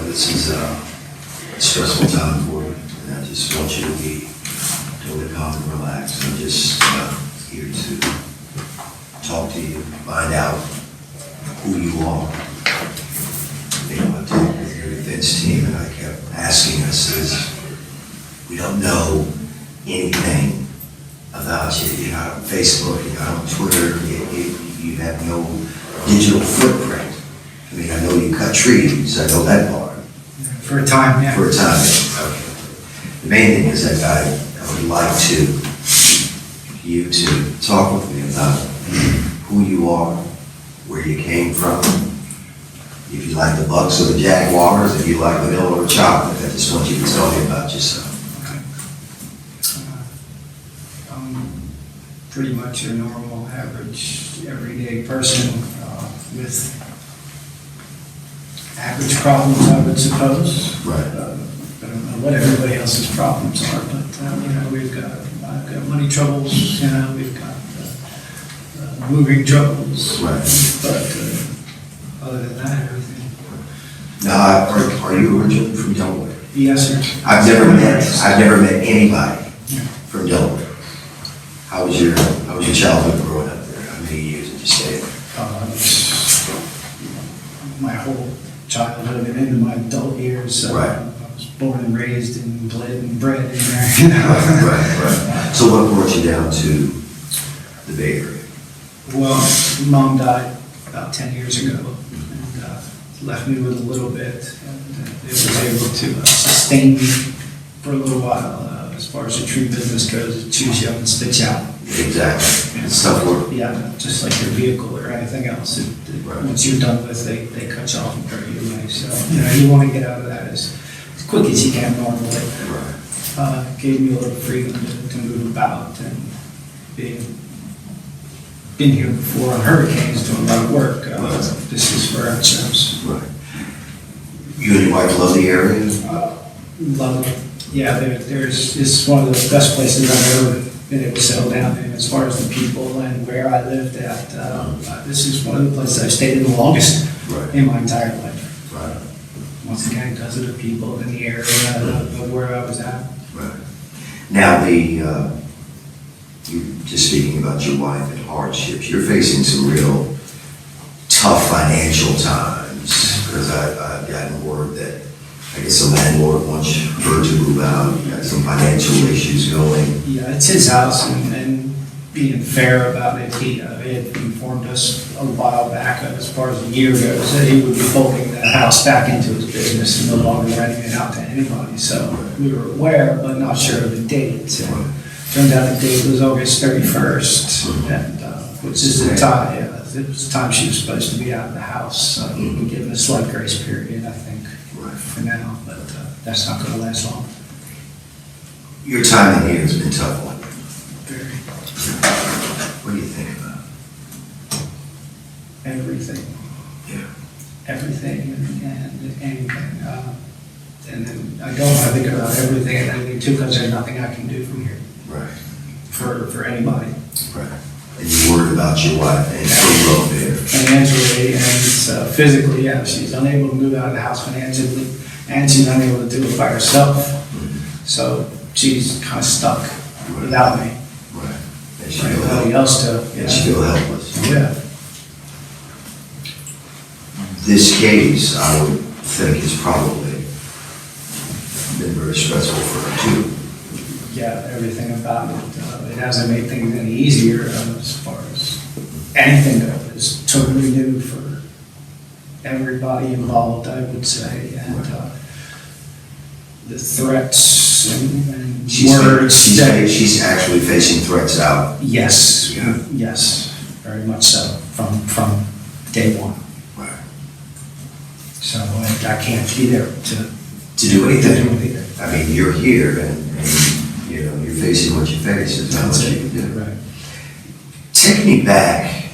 this is a stressful time for you, and I just want you to be totally calm and relaxed. I'm just here to talk to you, find out who you are. You know, I talked with your defense team, and I kept asking us, we don't know anything about you. You're not on Facebook, you're not on Twitter, you have no digital footprint. I mean, I know you cut trees, I know that part. For a time, yeah. For a time, okay. The main thing is that I would like you to talk with me about who you are, where you came from, if you like the Bucks or the Jaguars, if you like vanilla or chocolate. I just want you to tell me about yourself. I'm pretty much your normal, average, everyday person with average problems, I would suppose. Right. I don't know what everybody else's problems are, but you know, I've got money troubles. You know, we've got moving troubles. Right. But other than that, everything. Now, are you originally from Delaware? Yes, sir. I've never met anybody from Delaware. How was your childhood growing up there? How many years did you stay there? My whole childhood and into my adult years. Right. I was born and raised and bled and bred in there. You know? Right. So what brought you down to the Bay Area? Well, Mom died about 10 years ago and left me with a little bit. And it was able to sustain me for a little while. As far as the tree business goes, choose young and stitch out. Exactly. It's tough work. Yeah, just like your vehicle or anything else. Right. Once you're done with, they cut you off and throw you away. So, you know, you want to get out of that as quick as you can normally. Right. Gave me a little freedom to move about and been here before on hurricanes doing a lot of work. This is where I chose. Right. You and your wife love the area? Love it. Yeah, it's one of the best places I've ever been able to settle down in as far as the people and where I lived at. This is one of the places I've stayed in the longest in my entire life. Right. Once again, because of the people in the area of where I was at. Right. Now, you just speaking about your wife and hardships, you're facing some real tough financial times, because I've gotten word that I guess the landlord wants her to move out. You got some financial issues going. Yeah, it's his house, and being fair about it, he had informed us a while back, as far as a year ago, that he would be folding the house back into his business and no longer renting it out to anybody. So we were aware, but not sure of the date. And turned out the date was August 31st, and which is the time. Yeah, it was the time she was supposed to be out of the house. So we give him a slight grace period, I think, for now. But that's not going to last long. Your time in here has been tough on you. Very. What do you think about Everything. Yeah. Everything and anything. And then I don't want to think about everything and anything too, because there's nothing I can do from here. Right. For anybody. Right. And you're worried about your wife and her welfare. Financially and physically, yeah. She's unable to move out of the house financially, and she's unable to do it by herself. So she's kind of stuck without me. Right. And she For feel anybody else to. And she feel helpless. Yeah. This case, I would think, has probably been very stressful for her too. Yeah, everything about it. It hasn't made things any easier as far as anything goes. It's totally new for everybody involved, I would say. And the threats and words. She's actually facing threats out. Yes, Yeah. yes, very much so, from day one. Right. So I can't be there to Do anything. do anything. I mean, you're here and you know, you're facing what you face. There's not much you can do. Right. Take me back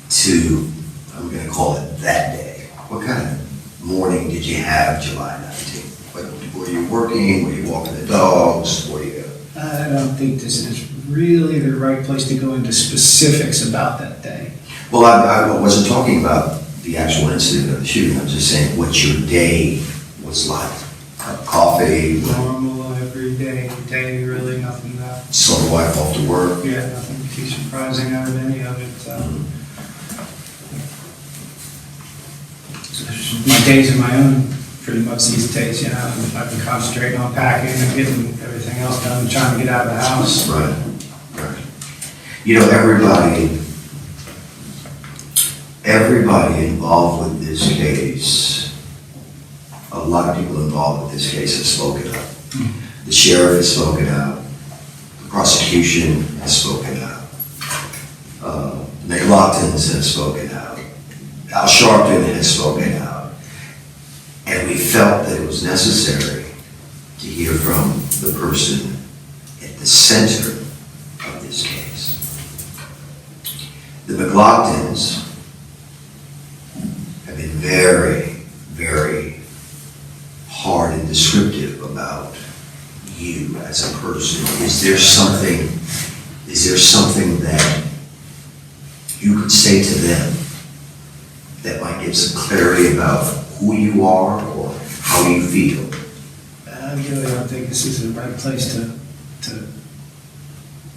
to, I'm going to call it that day. What kind of morning did you have July 19th? Like, were you working? Were you walking the dogs? Were you? I don't think this is really the right place to go into specifics about that day. Well, I wasn't talking about the actual incident of the shooting. I'm just saying what your day was like. Coffee, Normal, everyday day, really nothing that, saw the wife off to work. yeah, nothing too surprising out of any of it. My days are my own, pretty much these days, you know. I've been concentrating on packing and getting everything else done, and trying to get out of the house. Right, right. You know, everybody involved with this case, a lot of people involved with this case have spoken up. The sheriff has spoken out. The prosecution has spoken out. McGlocktons have spoken out. Al Sharpton has spoken out. And we felt that it was necessary to hear from the person at the center of this case. The McGlocktons have been very, very hard and descriptive about you as a person. Is there something that you could say to them that might give some clarity about who you are or how you feel? I really don't think this is the right place to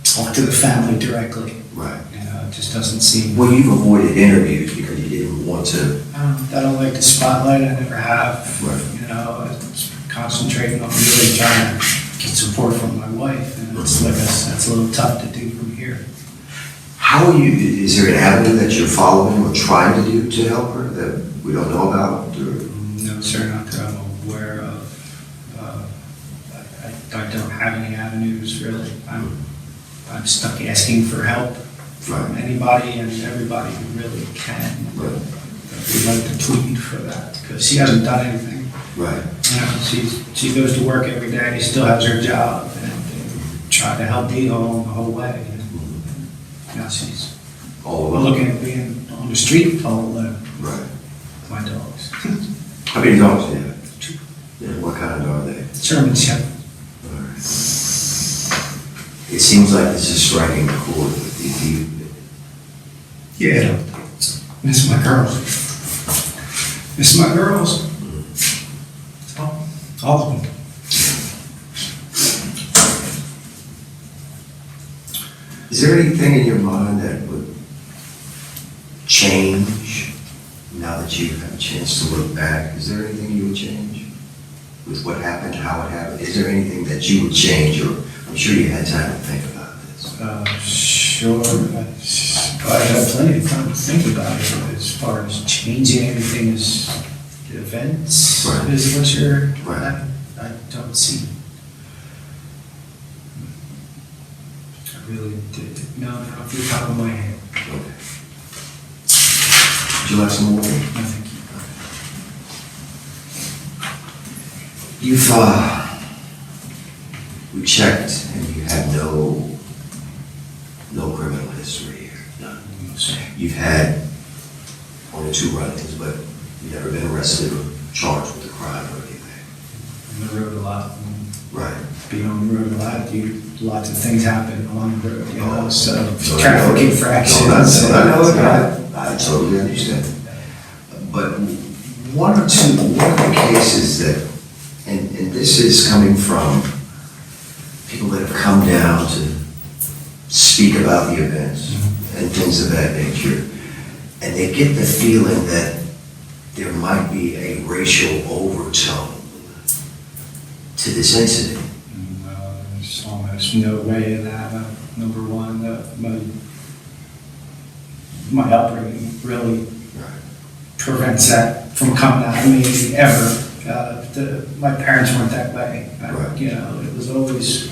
talk to the family directly. Right. You know, it just doesn't seem. Well, you've avoided interviews because you didn't want to. I don't like the spotlight, I never have. Right. You know, I was concentrating on really trying to get support from my wife, and it's like that's a little tough to do from here. How are you, is there an avenue that you're following or trying to do to help her that we don't know about? Or? No, sir, not that I'm aware of. I don't have any avenues, really. I'm stuck asking for help from Right. anybody and everybody who really can. Right. We'd like to plead for that, because she hasn't done anything. Right. You know, she goes to work every day, still has her job, and tried to help me along the whole way. And now she's All alone. looking at being on the street all alone. Right. My dogs. How many dogs do you have? Yeah, what kind are they? German Shepherd. All right. It seems like this is striking a chord with you. Yeah. Miss my girls. Miss my girls. All of them. Is there anything in your mind that would change now that you have a chance to look back? Is there anything you would change with what happened, how it happened? Is there anything that you would change, or I'm sure you had time to think about this? Sure. I had plenty of time to think about it as far as changing anything as events. Right. Is what you're. Right. I don't see. I really did. No, not off the top of my head. Okay. Would you like some more? No, thank you. We checked and you had no criminal history here, none. You've had only 2 run-ins, but you've never been arrested or charged with a crime or anything. On the road a lot. Right. Being on the road a lot, lots of things happen along the road, you know, so No, traffic I know. infractions. No, I totally understand. But one of the cases that, and this is coming from people that have come down to speak about the events and things of that nature, and they get the feeling that there might be a racial overtone to this incident. There's almost no way of that. Number one, my upbringing really prevents that from coming out of me ever. My parents weren't that way. Right. You know, it was always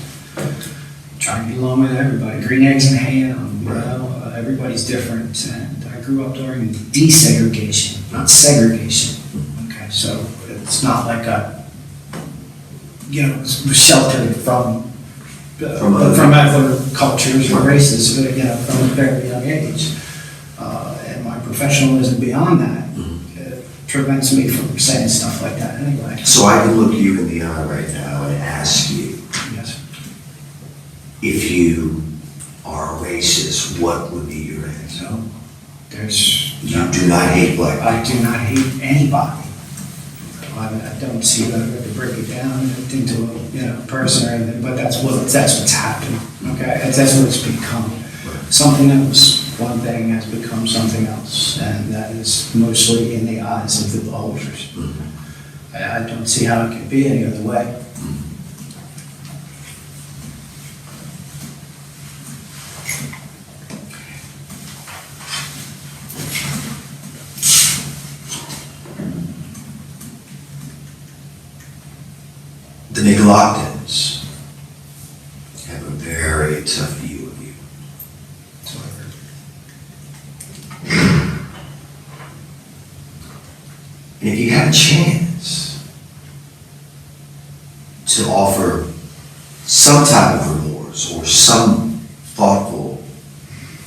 trying to get along with everybody. Green eggs and ham. You know, everybody's different, and I grew up during desegregation, not segregation. Okay, so it's not like was sheltered from other cultures or races, from a very young age. And my professionalism beyond that prevents me from saying stuff like that anyway. So I can look you in the eye right now and ask you, Yes. if you are a racist, what would be your answer? So there's You do not hate black people. I do not hate anybody. I don't see that I have to break it down into a person or anything, but that's what's happened. Okay, that's what it's become. Something that was one thing has become something else, and that is mostly in the eyes of the beholders. I don't see how it could be any other way. The McGlocktons have a very tough view of you. So I heard. And if you had a chance to offer some type of remorse or some thoughtful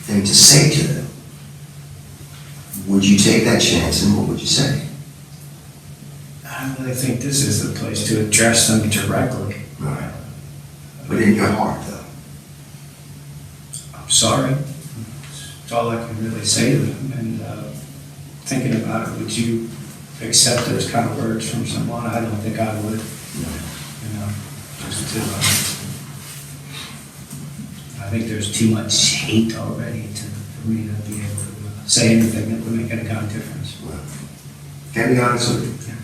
thing to say to them, would you take that chance, and what would you say? I don't really think this is the place to address them directly. Right. But in your heart, though. I'm sorry. That's all I can really say to them. And thinking about it, would you accept those kind of words from someone? I don't think I would. Just to, I think there's too much hate already for me to be able to say anything that would make any kind of difference. Well, can I be honest with you? Yeah.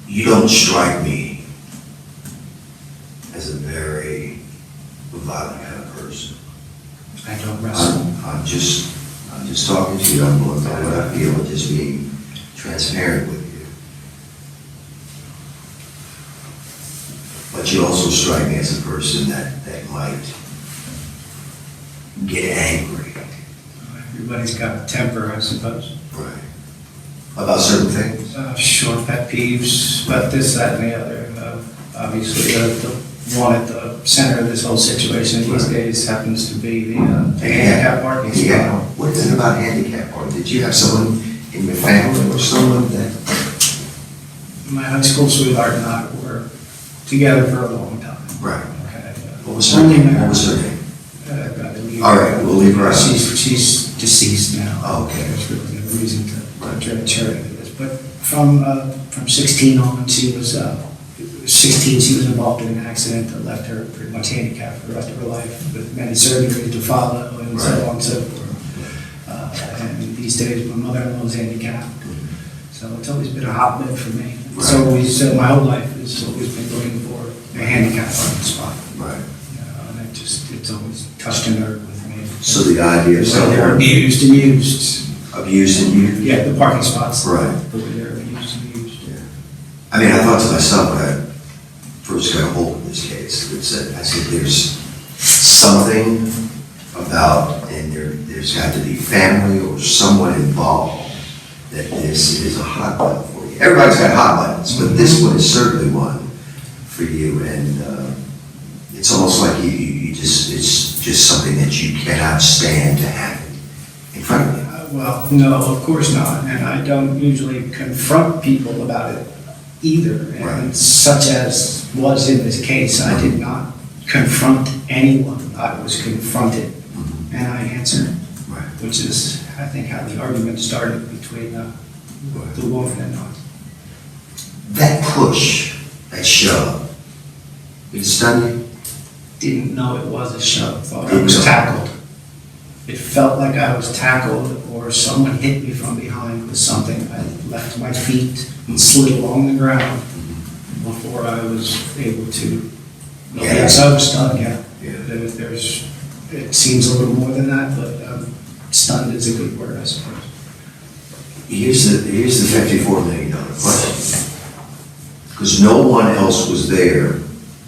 You don't strike me as a very violent kind of person. I don't wrestle. I'm just talking to you. I'm going through what I feel and just being transparent with you. But you also strike me as a person that might get angry. Everybody's got a temper, I suppose. Right. About certain things. Short pet peeves, but this, that, and the other. Obviously, the one at the center of this whole situation these days happens to be the handicap parking spot. Yeah. What is it about handicap parking? Did you have someone in your family or someone that? My high school sweetheart and I were together for a long time. Right. Okay. What was her name? What was her name? All right, we'll leave her out. She's deceased now. Oh, okay. There's really no reason to dredge her into this. But from 16 on, she was 16. She was involved in an accident that left her pretty much handicapped for the rest of her life, with many surgeries to follow and so on and so forth. And these days, my mother-in-law's handicapped, so it's always been a hotbed for me. It's always my whole life has always been looking for a handicap parking spot. Right. And it's always touched a nerve with me. So the idea of So they're someone abused and used. abused and used? Yeah, the parking spots. Right. The way they're abused and used. Yeah. I mean, I thought to myself when I first got a hold of this case, I said, there's something about, and there's got to be family or someone involved, that this is a hot button for you. Everybody's got hot buttons, but this one is certainly one for you, and it's almost like it's just something that you cannot stand to happen in front of you. Well, no, of course not. And I don't usually confront people about it either. And Right. such as was in this case, I did not confront anyone. I was confronted and I answered, Right. which is, I think, how the argument started between the woman and I. That push, that shove, it stunned you? Didn't know it was a shove, thought I Didn't was know. tackled. It felt like I was tackled or someone hit me from behind with something. I left my feet and slid along the ground before I was able to. Yeah. Yes, I was stunned, yeah. Yeah. It seems a little more than that, but stunned is a good word, I suppose. Here's the $54 million question. Because no one else was there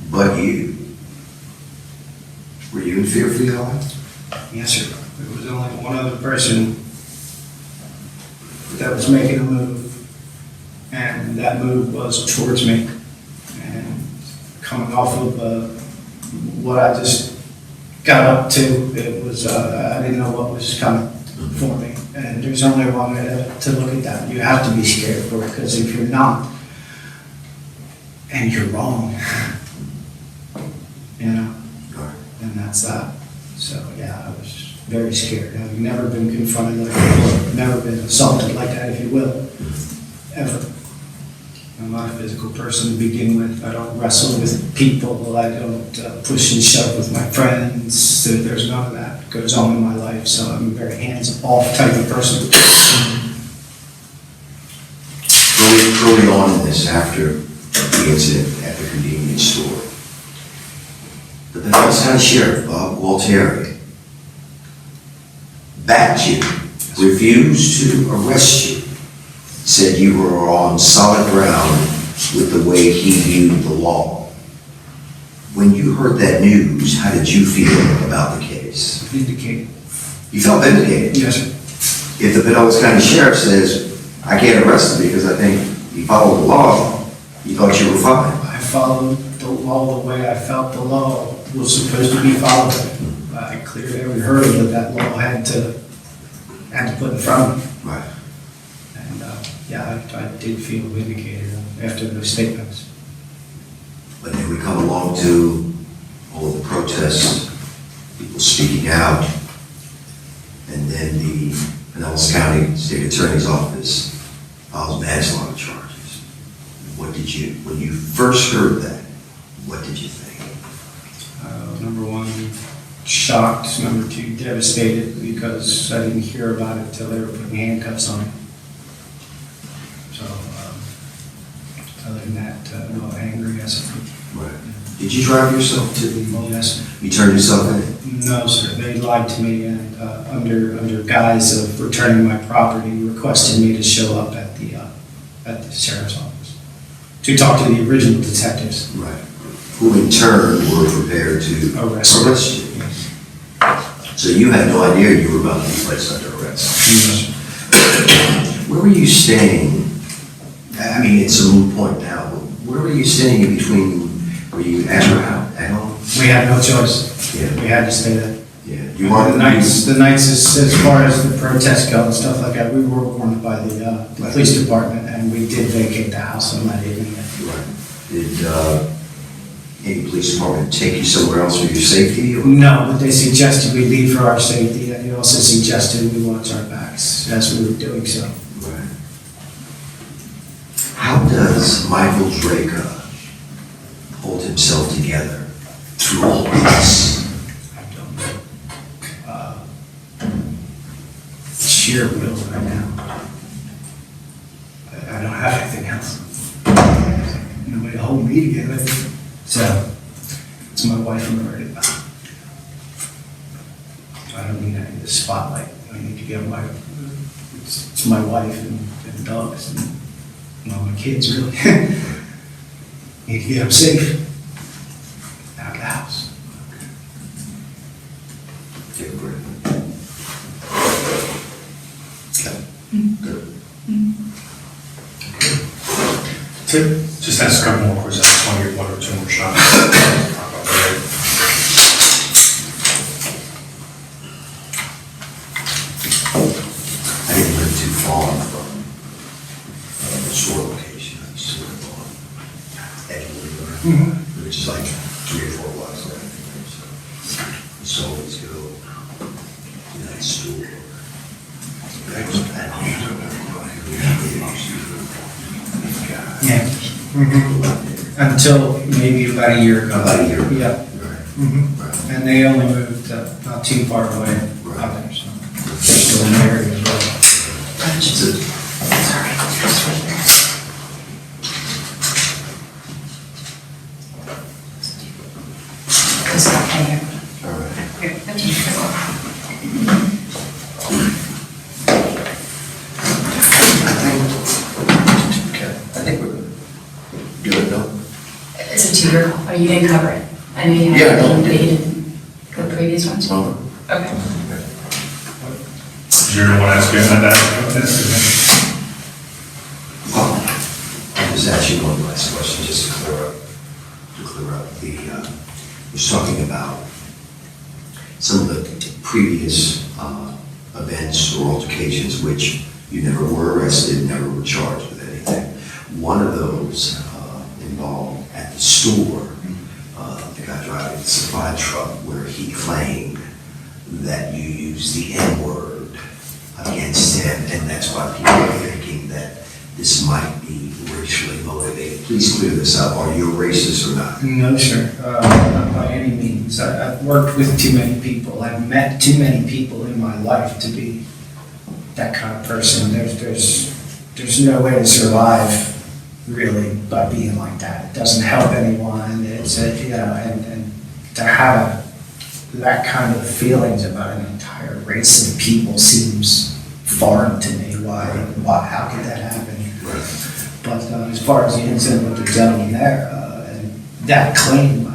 but you. Were you in fear for your life? Yes, sir. There was only one other person that was making a move, and that move was towards me. And coming off of what I just got up to, it was, I didn't know what was coming for me. And there's only one way to look at that. You have to be scared for it, because if you're not, and you're wrong, you know, and that's that. So, yeah, I was very scared. I've never been confronted like that, never been assaulted like that, if you will, ever. I'm not a physical person to begin with. I don't wrestle with people. I don't push and shove with my friends. So there's none of that goes on in my life. So I'm a very hands-off type of person. Early on in this, after the incident at the convenience store, the Pinellas County Sheriff, Bob Gualtieri, backed you, refused to arrest you, said you were on solid ground with the way he viewed the law. When you heard that news, how did you feel about the case? Vindicated. You felt vindicated? Yes, sir. If the Pinellas County Sheriff says, I can't arrest him because I think he followed the law, you thought you were fine? I followed the law the way I felt the law was supposed to be followed. I cleared every hurdle that law had to put in front of me. Right. And I did feel vindicated after those statements. But then we come along to all of the protests, people speaking out, and then the Pinellas County State Attorney's Office files manslaughter charges. What did you, when you first heard that, what did you think? Number one, shocked. Number two, devastated because I didn't hear about it until they were putting handcuffs on me. So, other than that, no, angry, yes. Right. Did you drive yourself to the? Yes. You turned yourself in? No, sir. They lied to me and under guise of returning my property, requested me to show up at the sheriff's office to talk to the original detectives. Right. Who in turn were prepared to arrest you. Yes. So you had no idea you were about to be placed under arrest. Yes. Where were you staying? I mean, it's a moot point now. But where were you staying in between? Were you at your house, at home? We had no choice. Yeah. We had to stay there. Yeah. You wanted The nights as far as the protests go and stuff like that, we were warned by the police department, and we did vacate the house on that evening. Right. Did any police department take you somewhere else for your safety? Or? No, but they suggested we leave for our safety, and they also suggested we watch our backs as we were doing so. Right. How does Michael Drejka hold himself together through all this? I don't know. Sheer will right now. I don't have anything else. Nobody to hold me together. So, it's my wife I'm worried about. I don't need any of the spotlight. I need to get it's my wife and dogs and all my kids, really. Need to get them safe out of the house. Take a breath. Okay. Good. Just ask a couple more questions. I just want to get one or two more shots. I didn't live too far from the store location. I used to live on Edgewood, which is like 3 or 4 blocks away. So always go to that store. Yeah. Until maybe about a year ago. About a year ago. Yeah. Right. Right. And they only moved not too far away out there, so they're still in the area as well. All right. I think we're good, no? It's a two-year call. Oh, you didn't cover it. I know you had, Yeah, no. but you didn't the previous ones. No. Okay. You're going to want to ask you about that? I'll just ask you one last question, just to clear up. Was talking about some of the previous events or altercations which you never were arrested, never were charged with anything. One of those involved at the store, the guy driving the supply truck, where he claimed that you use the N-word against him, and that's why people are thinking that this might be racially motivated. Please clear this up. Are you a racist or not? No, sir, not by any means. I've worked with too many people. I've met too many people in my life to be that kind of person. There's no way to survive really by being like that. It doesn't help anyone. It's and to have that kind of feelings about an entire race of people seems foreign to me. Why? How could that happen? But as far as the incident with the gentleman there, and that claim,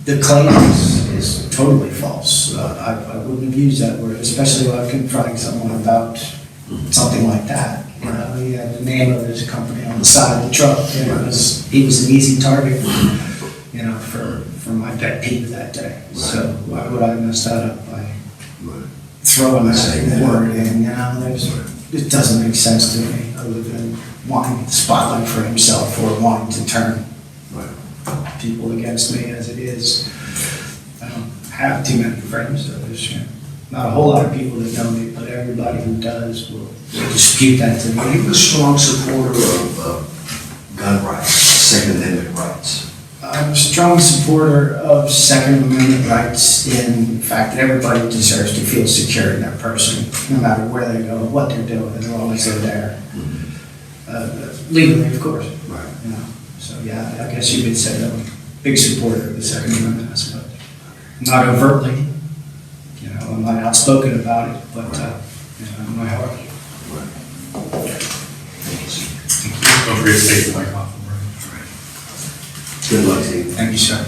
the claim is totally false. I wouldn't have used that word, especially when I'm confronting someone about something like that. You know, he had the name of his company on the side of the truck, and he was an easy target, you know, for my pet peeve that day. So why would I mess that up by throwing that word in? You know, it doesn't make sense to me, other than wanting the spotlight for himself or wanting to turn people against me as it is. I don't have too many friends, so there's not a whole lot of people that know me, but everybody who does will dispute that to Are me. you a strong supporter of gun rights, Second Amendment rights? I'm a strong supporter of Second Amendment rights in the fact that everybody deserves to feel secure in their person, no matter where they go, what they're doing, as long as they're there. Legally, of course. Right. You know, so yeah, I guess you could say I'm a big supporter of the Second Amendment, I suppose. Not overtly, you know, I'm not outspoken about it, but, you know, in my heart. Don't forget to take the mic off. Good luck to you. Thank you, sir.